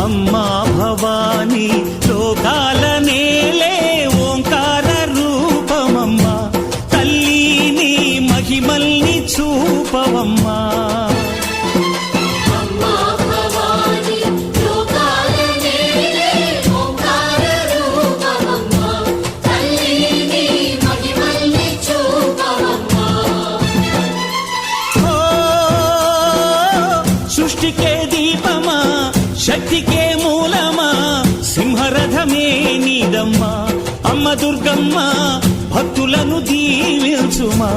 అమ్మా భవానీ లోకాల నేలే ఓంకార రూపమమ్మా తల్లి నీ మహిమల్ని చూపవమ్మా సృష్టికే దీపమా శక్తికే మూలమా సింహరథమే నీదమ్మా అమ్మ దుర్గమ్మ భక్తులను దీవించుమా